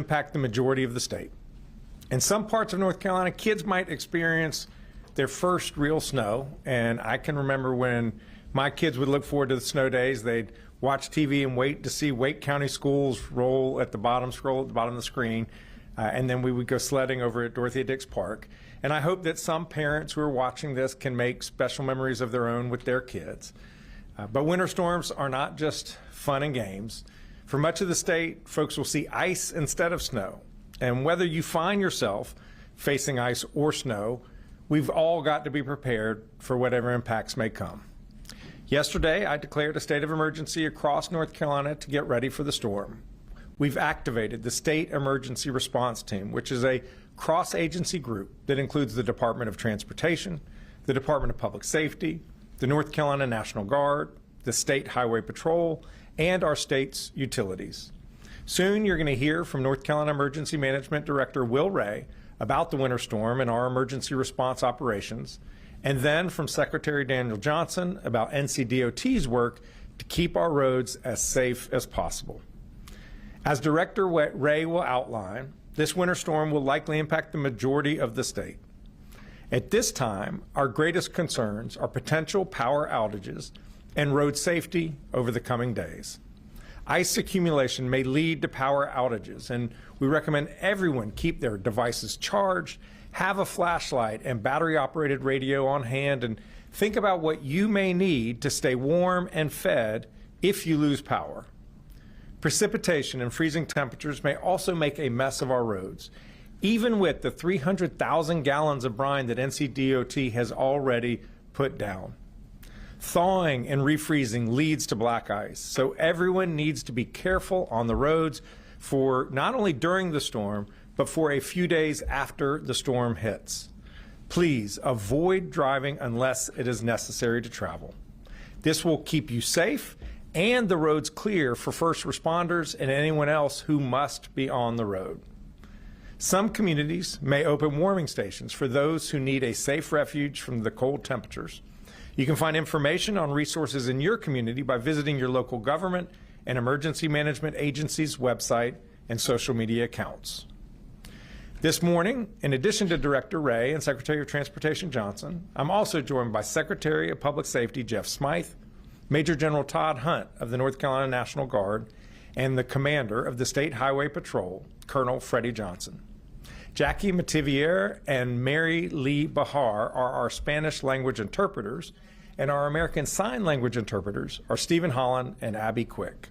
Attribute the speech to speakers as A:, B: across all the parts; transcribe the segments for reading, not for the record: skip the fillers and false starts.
A: impact the majority of the state. In some parts of North Carolina, kids might experience their first real snow, and I can remember when my kids would look forward to the snow days. They'd watch TV and wait to see Wake County schools scroll at the bottom of the screen, and then we would go sledding over at Dorothea Dix Park. And I hope that some parents who are watching this can make special memories of their own with their kids. But winter storms are not just fun and games. For much of the state, folks will see ice instead of snow. And whether you find yourself facing ice or snow, we've all got to be prepared for whatever impacts may come. Yesterday, I declared a state of emergency across North Carolina to get ready for the storm. We've activated the State Emergency Response Team, which is a cross-agency group that includes the Department of Transportation, the Department of Public Safety, the North Carolina National Guard, the State Highway Patrol, and our state's utilities. Soon you're going to hear from North Carolina Emergency Management Director Will Ray about the winter storm and our emergency response operations, and then from Secretary Daniel Johnson about NCDOT's work to keep our roads as safe as possible. As Director Ray will outline, this winter storm will likely impact the majority of the state. At this time, our greatest concerns are potential power outages and road safety over the coming days. Ice accumulation may lead to power outages, and we recommend everyone keep their devices charged, have a flashlight and battery-operated radio on hand, and think about what you may need to stay warm and fed if you lose power. Precipitation and freezing temperatures may also make a mess of our roads, even with the 300,000 gallons of brine that NCDOT has already put down. Thawing and refreezing leads to black ice, so everyone needs to be careful on the roads for not only during the storm, but for a few days after the storm hits. Please avoid driving unless it is necessary to travel. This will keep you safe and the roads clear for first responders and anyone else who must be on the road. Some communities may open warming stations for those who need a safe refuge from the cold temperatures. You can find information on resources in your community by visiting your local government and emergency management agency's website and social media accounts. This morning, in addition to Director Ray and Secretary of Transportation Johnson, I'm also joined by Secretary of Public Safety Jeff Smythe, Major General Todd Hunt of the North Carolina National Guard, and the Commander of the State Highway Patrol, Colonel Freddie Johnson. Jackie Mativier and Mary Lee Bahar are our Spanish language interpreters, and our American Sign Language interpreters are Stephen Holland and Abby Quick.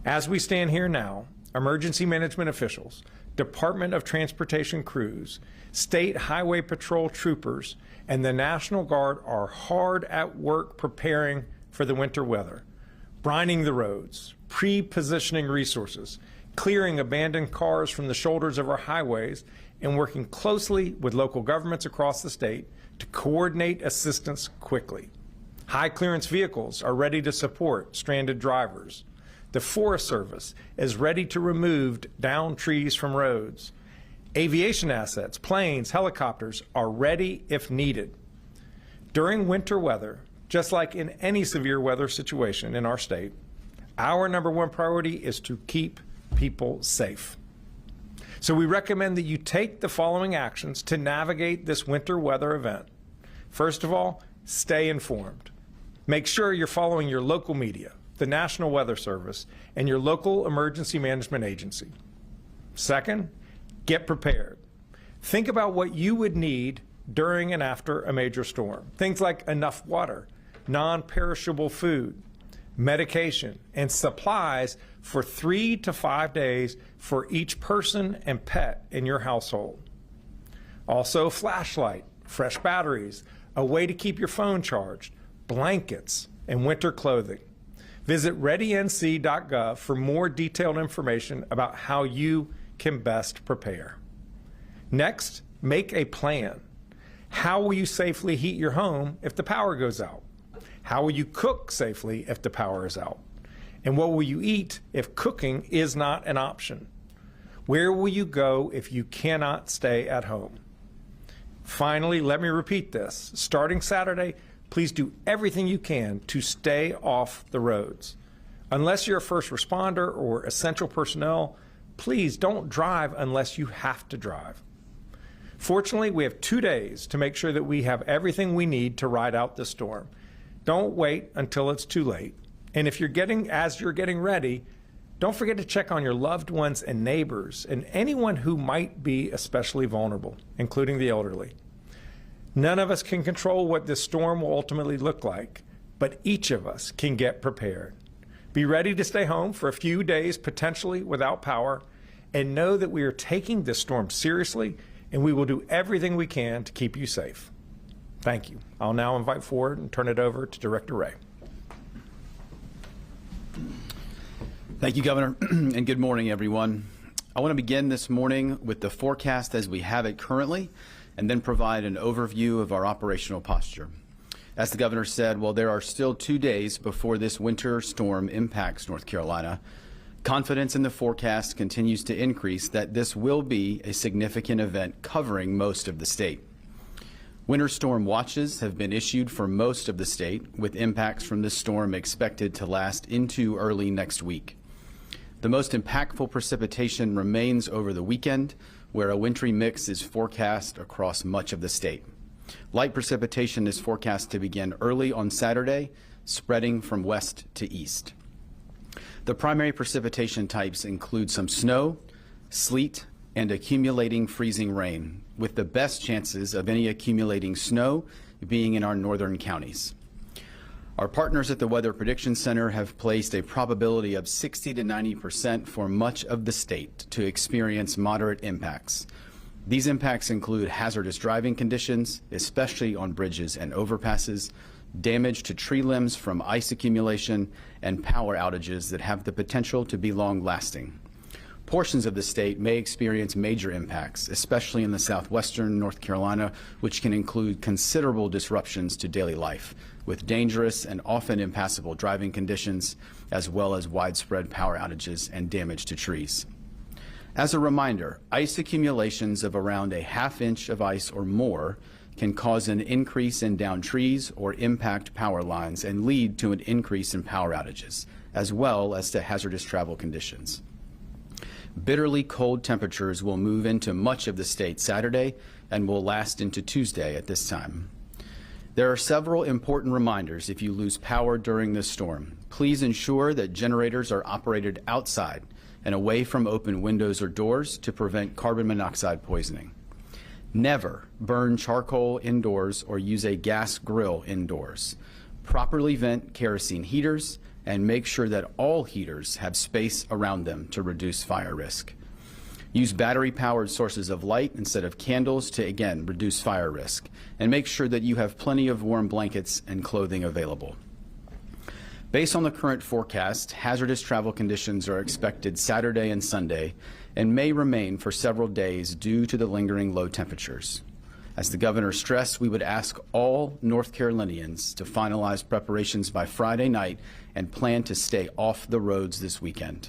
A: As we stand here now, emergency management officials, Department of Transportation crews, State Highway Patrol troopers, and the National Guard are hard at work preparing for the winter weather, brining the roads, pre-positioning resources, clearing abandoned cars from the shoulders of our highways, and working closely with local governments across the state to coordinate assistance quickly. High clearance vehicles are ready to support stranded drivers. The Forest Service is ready to remove downed trees from roads. Aviation assets, planes, helicopters are ready if needed. During winter weather, just like in any severe weather situation in our state, our #1 priority is to keep people safe. So we recommend that you take the following actions to navigate this winter weather event. First of all, stay informed. Make sure you're following your local media, the National Weather Service, and your local emergency management agency. Second, get prepared. Think about what you would need during and after a major storm. Things like enough water, non-perishable food, medication, and supplies for 3 to 5 days for each person and pet in your household. Also, a flashlight, fresh batteries, a way to keep your phone charged, blankets, and winter clothing. Visit readync.gov for more detailed information about how you can best prepare. Next, make a plan. How will you safely heat your home if the power goes out? How will you cook safely if the power is out? And what will you eat if cooking is not an option? Where will you go if you cannot stay at home? Finally, let me repeat this. Starting Saturday, please do everything you can to stay off the roads. Unless you're a first responder or essential personnel, please don't drive unless you have to drive. Fortunately, we have 2 days to make sure that we have everything we need to ride out the storm. Don't wait until it's too late. And if as you're getting ready, don't forget to check on your loved ones and neighbors and anyone who might be especially vulnerable, including the elderly. None of us can control what this storm will ultimately look like, but each of us can get prepared. Be ready to stay home for a few days, potentially without power, and know that we are taking this storm seriously, and we will do everything we can to keep you safe. Thank you. I'll now invite forward and turn it over to Director Ray.
B: Thank you, Governor, and good morning, everyone. I want to begin this morning with the forecast as we have it currently, and then provide an overview of our operational posture. As the Governor said, while there are still 2 days before this winter storm impacts North Carolina, confidence in the forecast continues to increase that this will be a significant event covering most of the state. Winter storm watches have been issued for most of the state, with impacts from this storm expected to last into early next week. The most impactful precipitation remains over the weekend, where a wintry mix is forecast across much of the state. Light precipitation is forecast to begin early on Saturday, spreading from west to east. The primary precipitation types include some snow, sleet, and accumulating freezing rain, with the best chances of any accumulating snow being in our northern counties. Our partners at the Weather Prediction Center have placed a probability of 60 to 90% for much of the state to experience moderate impacts. These impacts include hazardous driving conditions, especially on bridges and overpasses, damage to tree limbs from ice accumulation, and power outages that have the potential to be long-lasting. Portions of the state may experience major impacts, especially in the southwestern North Carolina, which can include considerable disruptions to daily life, with dangerous and often impassable driving conditions, as well as widespread power outages and damage to trees. As a reminder, ice accumulations of around a ½ inch of ice or more can cause an increase in downed trees or impact power lines and lead to an increase in power outages, as well as to hazardous travel conditions. Bitterly cold temperatures will move into much of the state Saturday and will last into Tuesday at this time. There are several important reminders if you lose power during this storm. Please ensure that generators are operated outside and away from open windows or doors to prevent carbon monoxide poisoning. Never burn charcoal indoors or use a gas grill indoors. Properly vent kerosene heaters and make sure that all heaters have space around them to reduce fire risk. Use battery-powered sources of light instead of candles to, again, reduce fire risk. And make sure that you have plenty of warm blankets and clothing available. Based on the current forecast, hazardous travel conditions are expected Saturday and Sunday and may remain for several days due to the lingering low temperatures. As the Governor stressed, we would ask all North Carolinians to finalize preparations by Friday night and plan to stay off the roads this weekend.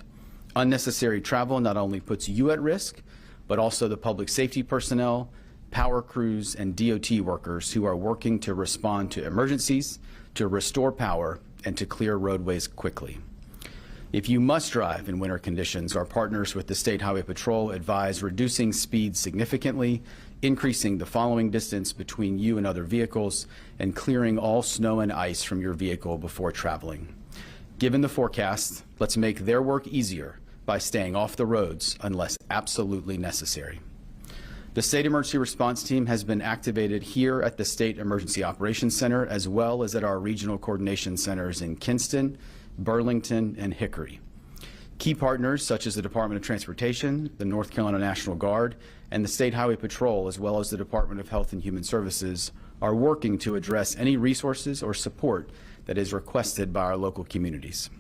B: Unnecessary travel not only puts you at risk, but also the public safety personnel, power crews, and DOT workers who are working to respond to emergencies, to restore power, and to clear roadways quickly. If you must drive in winter conditions, our partners with the State Highway Patrol advise reducing speed significantly, increasing the following distance between you and other vehicles, and clearing all snow and ice from your vehicle before traveling. Given the forecast, let's make their work easier by staying off the roads unless absolutely necessary. The State Emergency Response Team has been activated here at the State Emergency Operations Center, as well as at our regional coordination centers in Kinston, Burlington, and Hickory. Key partners such as the Department of Transportation, the North Carolina National Guard, and the State Highway Patrol, as well as the Department of Health and Human Services, are working to address any resources or support that is requested by our local communities.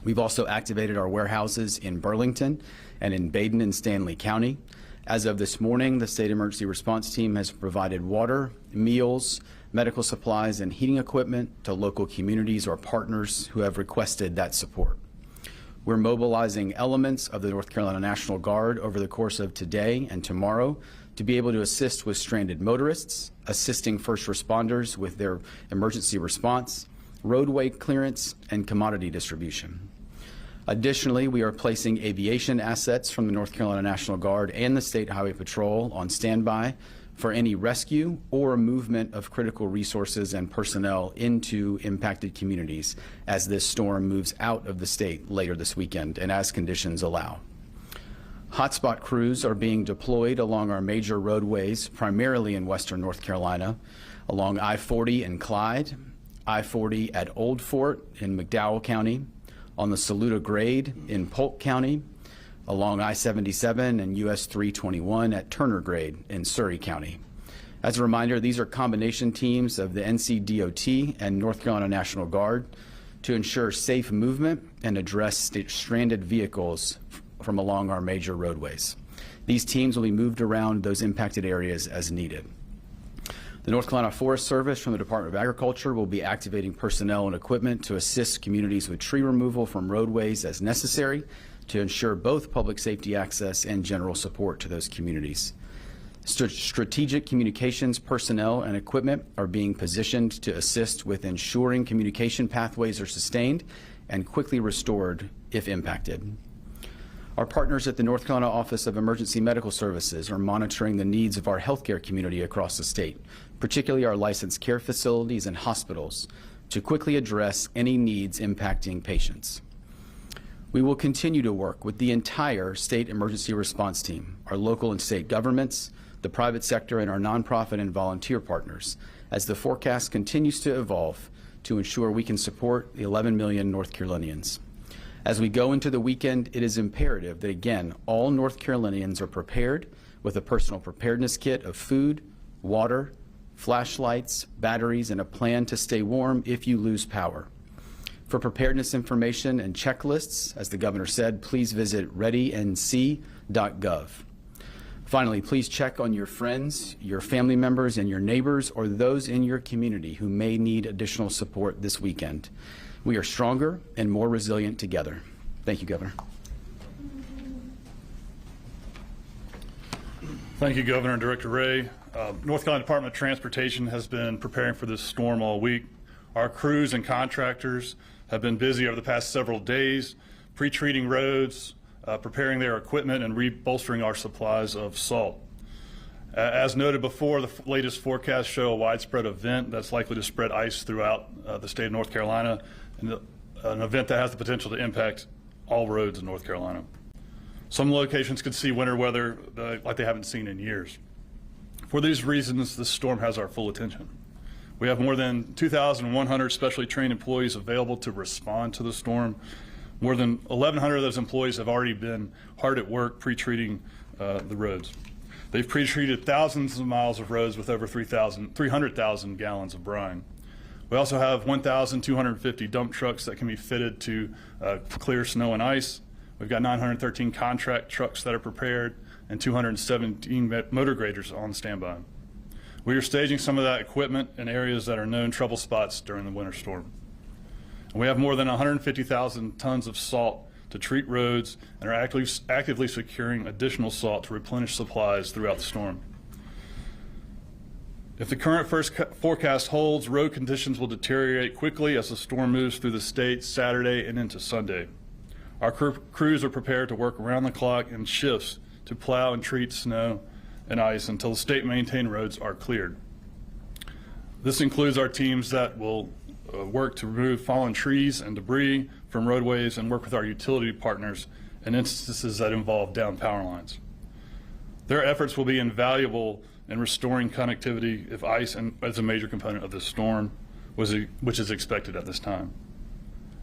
B: We've also activated our warehouses in Burlington and in Baden and Stanley County. As of this morning, the State Emergency Response Team has provided water, meals, medical supplies, and heating equipment to local communities or partners who have requested that support. We're mobilizing elements of the North Carolina National Guard over the course of today and tomorrow to be able to assist with stranded motorists, assisting first responders with their emergency response, roadway clearance, and commodity distribution. Additionally, we are placing aviation assets from the North Carolina National Guard and the State Highway Patrol on standby for any rescue or movement of critical resources and personnel into impacted communities as this storm moves out of the state later this weekend and as conditions allow. Hotspot crews are being deployed along our major roadways, primarily in western North Carolina, along I-40 in Clyde, I-40 at Old Fort in McDowell County, on the Saluda Grade in Polk County, along I-77 and US 321 at Turner Grade in Surrey County. As a reminder, these are combination teams of the NCDOT and North Carolina National Guard to ensure safe movement and address stranded vehicles from along our major roadways. These teams will be moved around those impacted areas as needed. The North Carolina Forest Service from the Department of Agriculture will be activating personnel and equipment to assist communities with tree removal from roadways as necessary to ensure both public safety access and general support to those communities. Strategic communications personnel and equipment are being positioned to assist with ensuring communication pathways are sustained and quickly restored if impacted. Our partners at the North Carolina Office of Emergency Medical Services are monitoring the needs of our healthcare community across the state, particularly our licensed care facilities and hospitals, to quickly address any needs impacting patients. We will continue to work with the entire state emergency response team, our local and state governments, the private sector, and our nonprofit and volunteer partners as the forecast continues to evolve to ensure we can support the 11 million North Carolinians. As we go into the weekend, it is imperative that, again, all North Carolinians are prepared with a personal preparedness kit of food, water, flashlights, batteries, and a plan to stay warm if you lose power. For preparedness information and checklists, as the governor said, please visit readync.gov. Finally, please check on your friends, your family members, and your neighbors, or those in your community who may need additional support this weekend. We are stronger and more resilient together. Thank you, Governor.
C: Thank you, Governor and Director Ray. North Carolina Department of Transportation has been preparing for this storm all week. Our crews and contractors have been busy over the past several days, pre-treating roads, preparing their equipment, and rebolstering our supplies of salt. As noted before, the latest forecasts show a widespread event that's likely to spread ice throughout the state of North Carolina, and an event that has the potential to impact all roads in North Carolina. Some locations could see winter weather like they haven't seen in years. For these reasons, this storm has our full attention. We have more than 2,100 specially trained employees available to respond to the storm. More than 1,100 of those employees have already been hard at work pre-treating the roads. They've pre-treated thousands of miles of roads with over 300,000 gallons of brine. We also have 1,250 dump trucks that can be fitted to clear snow and ice. We've got 913 contract trucks that are prepared and 217 motor graders on standby. We are staging some of that equipment in areas that are known trouble spots during the winter storm. And we have more than 150,000 tons of salt to treat roads and are actively securing additional salt to replenish supplies throughout the storm. If the current first forecast holds, road conditions will deteriorate quickly as the storm moves through the state Saturday and into Sunday. Our crews are prepared to work around the clock in shifts to plow and treat snow and ice until the state-maintained roads are cleared. This includes our teams that will work to remove fallen trees and debris from roadways and work with our utility partners in instances that involve downed power lines. Their efforts will be invaluable in restoring connectivity if ice is a major component of this storm, which is expected at this time.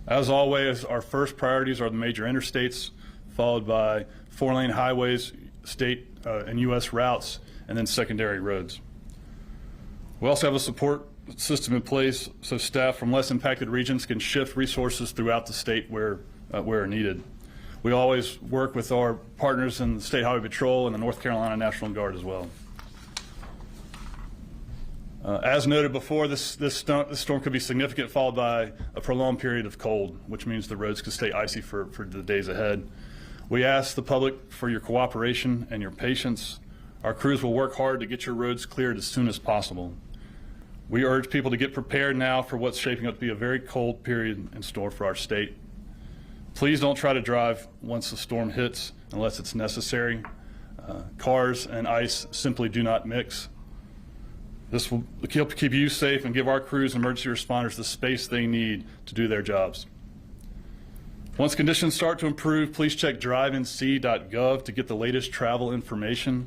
C: As always, our first priorities are the major interstates, followed by 4-lane highways, state and U.S. routes, and then secondary roads. We also have a support system in place so staff from less impacted regions can shift resources throughout the state where needed. We always work with our partners in the State Highway Patrol and the North Carolina National Guard as well. As noted before, this storm could be significant, followed by a prolonged period of cold, which means the roads could stay icy for the days ahead. We ask the public for your cooperation and your patience. Our crews will work hard to get your roads cleared as soon as possible. We urge people to get prepared now for what's shaping up to be a very cold period in store for our state. Please don't try to drive once the storm hits unless it's necessary. Cars and ice simply do not mix. This will help keep you safe and give our crews and emergency responders the space they need to do their jobs. Once conditions start to improve, please check drivenc.gov to get the latest travel information.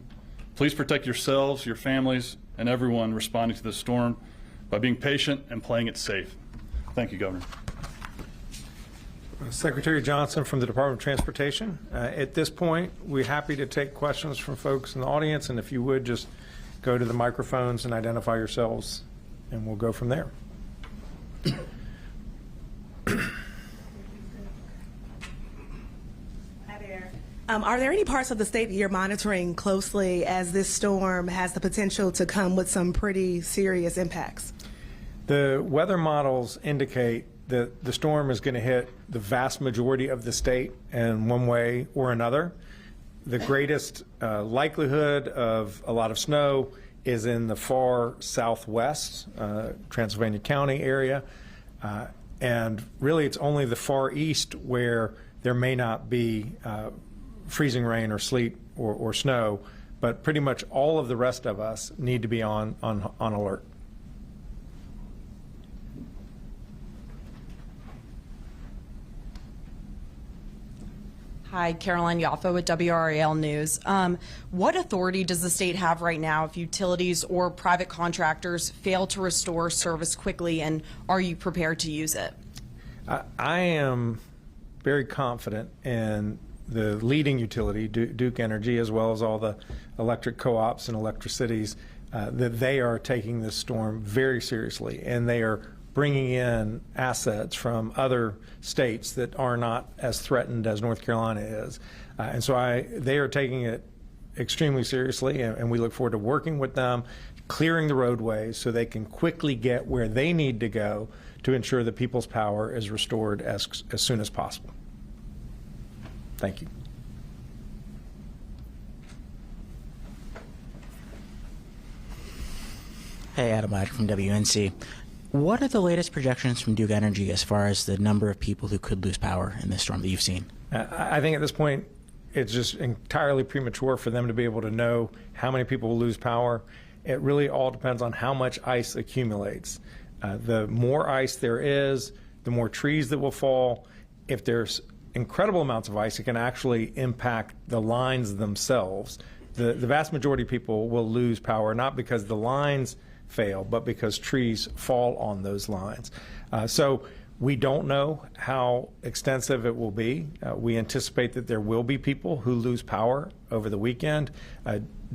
C: Please protect yourselves, your families, and everyone responding to this storm by being patient and playing it safe. Thank you, Governor.
A: Secretary Johnson from the Department of Transportation. At this point, we're happy to take questions from folks in the audience, and if you would just go to the microphones and identify yourselves, and we'll go from there.
D: Hi there. Are there any parts of the state that you're monitoring closely as this storm has the potential to come with some pretty serious impacts?
A: The weather models indicate that the storm is going to hit the vast majority of the state in one way or another. The greatest likelihood of a lot of snow is in the far southwest, Transylvania County area. And really, it's only the far east where there may not be freezing rain or sleet or snow, but pretty much all of the rest of us need to be on alert.
E: Hi, Caroline Yaffa with WRAL News. What authority does the state have right now if utilities or private contractors fail to restore service quickly, and are you prepared to use it?
A: I am very confident in the leading utility, Duke Energy, as well as all the electric co-ops and electricities, that they are taking this storm very seriously, and they are bringing in assets from other states that are not as threatened as North Carolina is. And so they are taking it extremely seriously, and we look forward to working with them, clearing the roadways so they can quickly get where they need to go to ensure that people's power is restored as soon as possible. Thank you.
F: Hey, Adam Ladd from WNC. What are the latest projections from Duke Energy as far as the number of people who could lose power in this storm that you've seen?
A: I think at this point, it's just entirely premature for them to be able to know how many people will lose power. It really all depends on how much ice accumulates. The more ice there is, the more trees that will fall. If there's incredible amounts of ice, it can actually impact the lines themselves. The vast majority of people will lose power, not because the lines fail, but because trees fall on those lines. So we don't know how extensive it will be. We anticipate that there will be people who lose power over the weekend.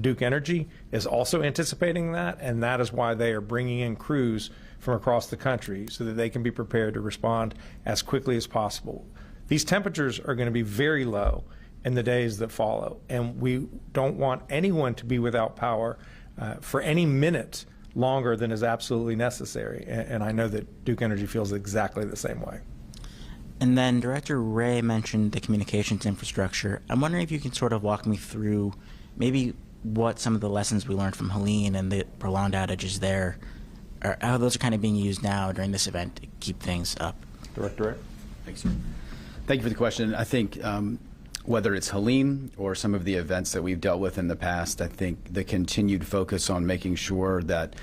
A: Duke Energy is also anticipating that, and that is why they are bringing in crews from across the country so that they can be prepared to respond as quickly as possible. These temperatures are going to be very low in the days that follow, and we don't want anyone to be without power for any minute longer than is absolutely necessary. And I know that Duke Energy feels exactly the same way.
F: And then Director Ray mentioned the communications infrastructure. I'm wondering if you can sort of walk me through maybe what some of the lessons we learned from Helene and the prolonged outages there, or how those are kind of being used now during this event to keep things up.
A: Director Ray?
B: Thanks, sir. Thank you for the question. I think whether it's Helene or some of the events that we've dealt with in the past, I think the continued focus on making sure that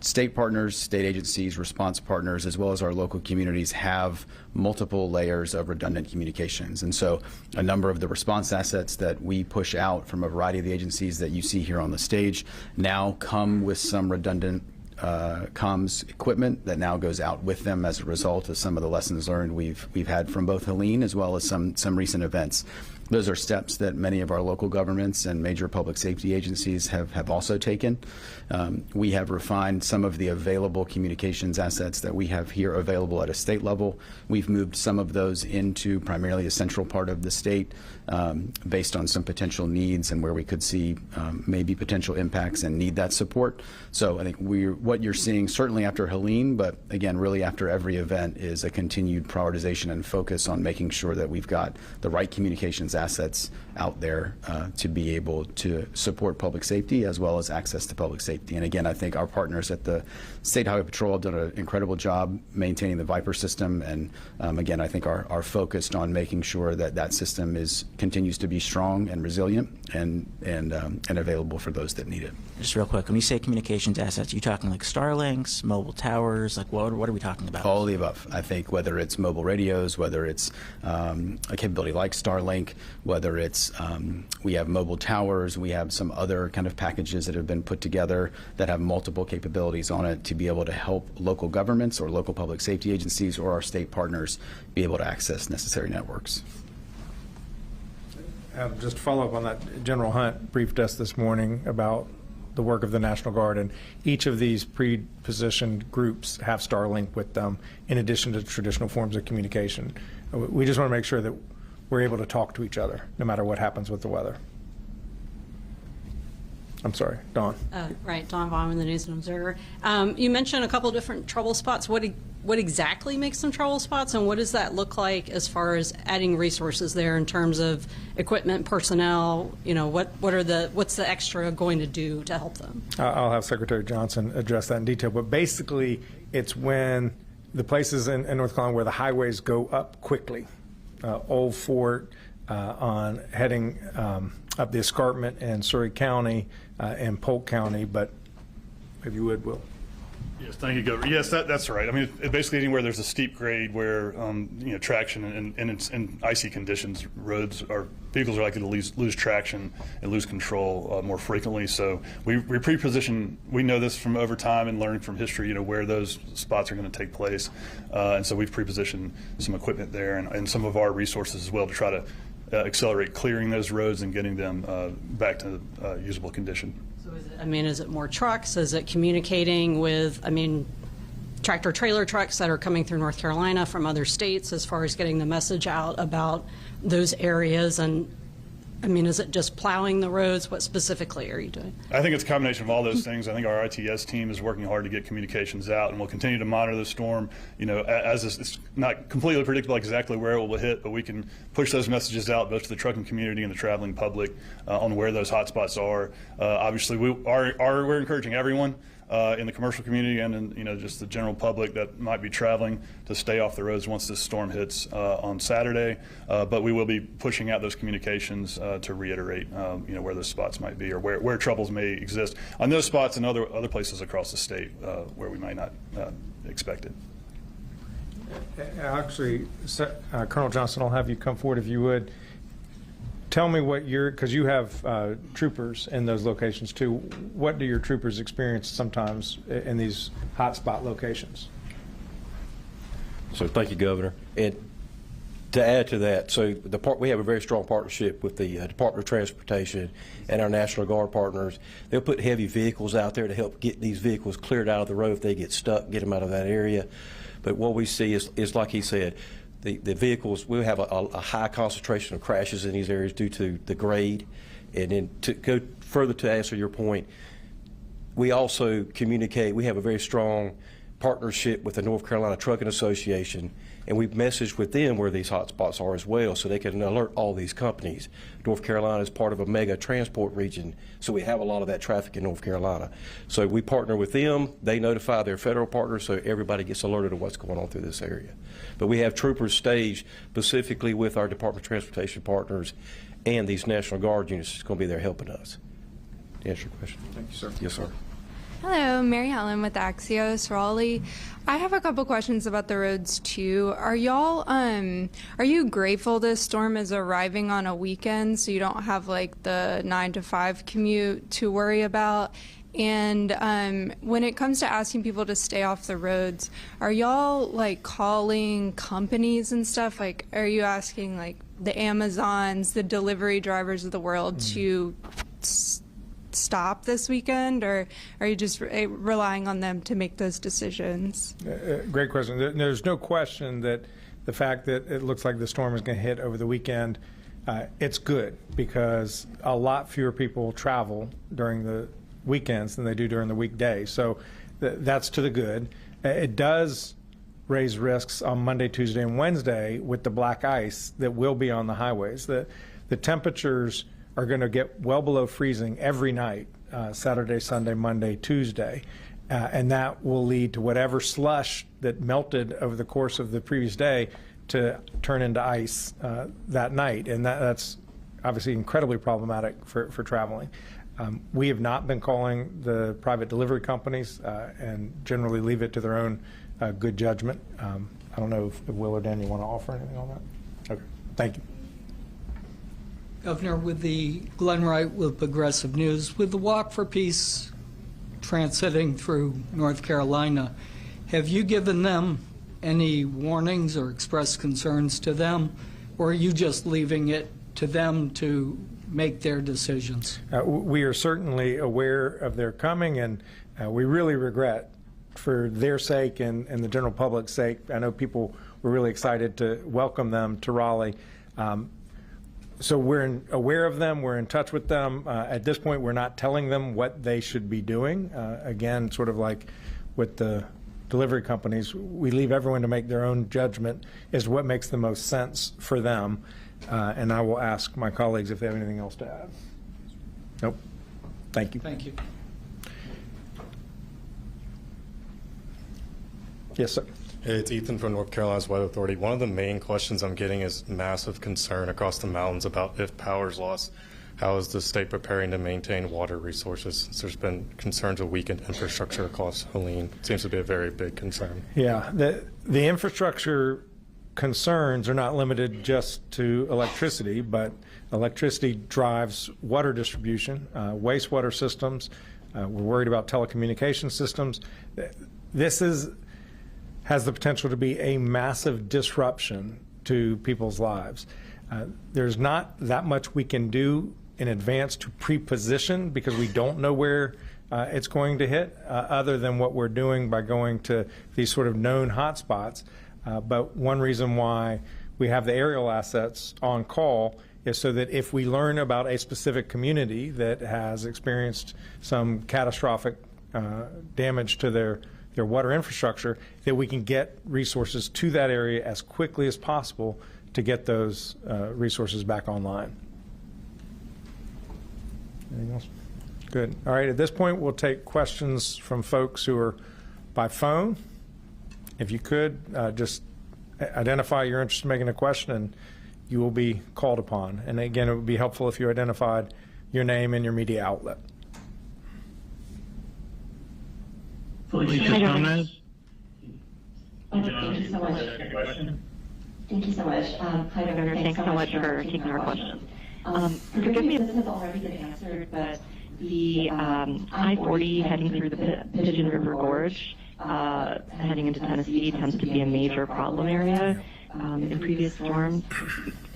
B: state partners, state agencies, response partners, as well as our local communities have multiple layers of redundant communications. And so a number of the response assets that we push out from a variety of the agencies that you see here on the stage now come with some redundant comms equipment that now goes out with them as a result of some of the lessons learned we've had from both Helene as well as some recent events. Those are steps that many of our local governments and major public safety agencies have also taken. We have refined some of the available communications assets that we have here available at a state level. We've moved some of those into primarily a central part of the state based on some potential needs and where we could see maybe potential impacts and need that support. So I think what you're seeing certainly after Helene, but again, really after every event, is a continued prioritization and focus on making sure that we've got the right communications assets out there to be able to support public safety as well as access to public safety. And again, I think our partners at the State Highway Patrol have done an incredible job maintaining the Viper system. And again, I think are focused on making sure that that system continues to be strong and resilient and available for those that need it.
F: Just real quick, when you say communications assets, are you talking like Starlinks, mobile towers? Like what are we talking about?
B: All of the above. I think whether it's mobile radios, whether it's a capability like Starlink, whether it's we have mobile towers, we have some other kind of packages that have been put together that have multiple capabilities on it to be able to help local governments or local public safety agencies or our state partners be able to access necessary networks.
A: Just to follow up on that, General Hunt briefed us this morning about the work of the National Guard, and each of these pre-positioned groups have Starlink with them in addition to traditional forms of communication. We just want to make sure that we're able to talk to each other no matter what happens with the weather. I'm sorry, Dawn.
G: Right, Dawn Vaughn with the News and Observer. You mentioned a couple different trouble spots. What exactly makes them trouble spots, and what does that look like as far as adding resources there in terms of equipment, personnel? You know, what's the extra going to do to help them?
A: I'll have Secretary Johnson address that in detail, but basically it's when the places in North Carolina where the highways go up quickly, Old Fort, on heading up the escarpment in Surrey County and Polk County, but if you would, Will.
C: Yes, thank you, Governor. Yes, that's right. I mean, basically anywhere there's a steep grade where traction and in icy conditions, vehicles are likely to lose traction and lose control more frequently. So we pre-position. We know this from over time and learning from history. Where those spots are going to take place, and so we've pre-positioned some equipment there and some of our resources as well to try to accelerate clearing those roads and getting them back to usable condition.
G: So is it more trucks? Is it communicating with, tractor trailer trucks that are coming through North Carolina from other states as far as getting the message out about those areas? And is it just plowing the roads? What specifically are you doing? I
C: think it's a combination of all those things. I think our ITS team is working hard to get communications out, and we'll continue to monitor the storm. As it's not completely predictable exactly where it will hit, but we can push those messages out both to the trucking community and the traveling public on where those hot spots are. Obviously, we're encouraging everyone in the commercial community and in just the general public that might be traveling to stay off the roads once this storm hits on Saturday. But we will be pushing out those communications to reiterate where those spots might be or where troubles may exist on those spots and other places across the state where we might not expect it.
A: Actually, Colonel Johnson, I'll have you come forward if you would. Tell me because you have troopers in those locations too. What do your troopers experience sometimes in these hotspot locations?
H: So thank you, Governor. And to add to that, so we have a very strong partnership with the Department of Transportation and our National Guard partners. They'll put heavy vehicles out there to help get these vehicles cleared out of the road if they get stuck, get them out of that area. But what we see is like he said, the vehicles, we have a high concentration of crashes in these areas due to the grade. And then to go further to answer your point, we also communicate, we have a very strong partnership with the North Carolina Trucking Association, and we've messaged with them where these hot spots are as well so they can alert all these companies. North Carolina is part of a mega transport region, so we have a lot of that traffic in North Carolina. So we partner with them, they notify their federal partners so everybody gets alerted of what's going on through this area. But we have troopers staged specifically with our Department of Transportation partners and these National Guard units that's going to be there helping us. To answer your question.
A: Thank you, sir.
H: Yes, sir.
I: Hello, Mary Helen with Axios Raleigh. I have a couple questions about the roads too. Are you grateful this storm is arriving on a weekend so you don't have like the 9 to 5 commute to worry about? And when it comes to asking people to stay off the roads, are y'all like calling companies and stuff? Like, are you asking like the Amazons, the delivery drivers of the world to stop this weekend, or are you just relying on them to make those decisions?
A: Great question. There's no question that the fact that it looks like the storm is going to hit over the weekend, it's good because a lot fewer people travel during the weekends than they do during the weekdays. So that's to the good. It does raise risks on Monday, Tuesday, and Wednesday with the black ice that will be on the highways. the temperatures are going to get well below freezing every night, Saturday, Sunday, Monday, Tuesday. And that will lead to whatever slush that melted over the course of the previous day to turn into ice that night. And that's obviously incredibly problematic for traveling. We have not been calling the private delivery companies and generally leave it to their own good judgment. I don't know if Will or Dan, you want to offer anything on that? Okay, thank you.
J: Governor, with the Glenn Wright with Progressive News, with the Walk for Peace transiting through North Carolina, have you given them any warnings or expressed concerns to them, or are you just leaving it to them to make their decisions?
A: We are certainly aware of their coming, and we really regret, for their sake and the general public's sake. I know people were really excited to welcome them to Raleigh. So we're aware of them, we're in touch with them. At this point, we're not telling them what they should be doing. Again, sort of like with the delivery companies, we leave everyone to make their own judgment as to what makes the most sense for them. And I will ask my colleagues if they have anything else to add. Nope. Thank you.
J: Thank you.
A: Yes, sir.
K: It's Ethan from North Carolina's Weather Authority. One of the main questions I'm getting is massive concern across the mountains about if power's lost. How is the state preparing to maintain water resources? Since there's been concerns of weakened infrastructure across Helene. It seems to be a very big concern.
A: Yeah, the infrastructure concerns are not limited just to electricity, but electricity drives water distribution, wastewater systems. We're worried about telecommunication systems. This has the potential to be a massive disruption to people's lives. There's not that much we can do in advance to pre-position because we don't know where it's going to hit, other than what we're doing by going to these sort of known hotspots. But one reason why we have the aerial assets on call is so that if we learn about a specific community that has experienced some catastrophic damage to their water infrastructure, that we can get resources to that area as quickly as possible to get those resources back online. Anything else? Good. All right, at this point, we'll take questions from folks who are by phone. If you could, just identify your interest in making a question, and you will be called upon. And again, it would be helpful if you identified your name and your media outlet.
L: Felicia Gomez. Thank you so much. Thank you so much. Hi, Governor. Thanks so much for taking our questions. Forgive me if this has already been answered, but the I-40 heading through the Pigeon River Gorge, heading into Tennessee, tends to be a major problem area in previous storms.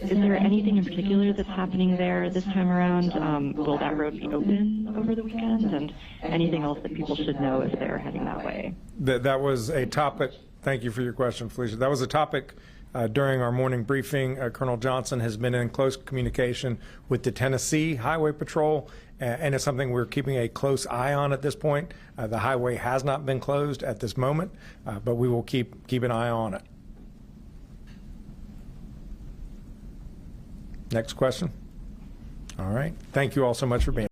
L: Is there anything in particular that's happening there this time around? Will that road be open over the weekend? And anything else that people should know if they're heading that way?
A: That was a topic. Thank you for your question, Felicia. That was a topic during our morning briefing. Colonel Johnson has been in close communication with the Tennessee Highway Patrol, and it's something we're keeping a close eye on at this point. The highway has not been closed at this moment, but we will keep an eye on it. Next question. All right. Thank you all so much for being here.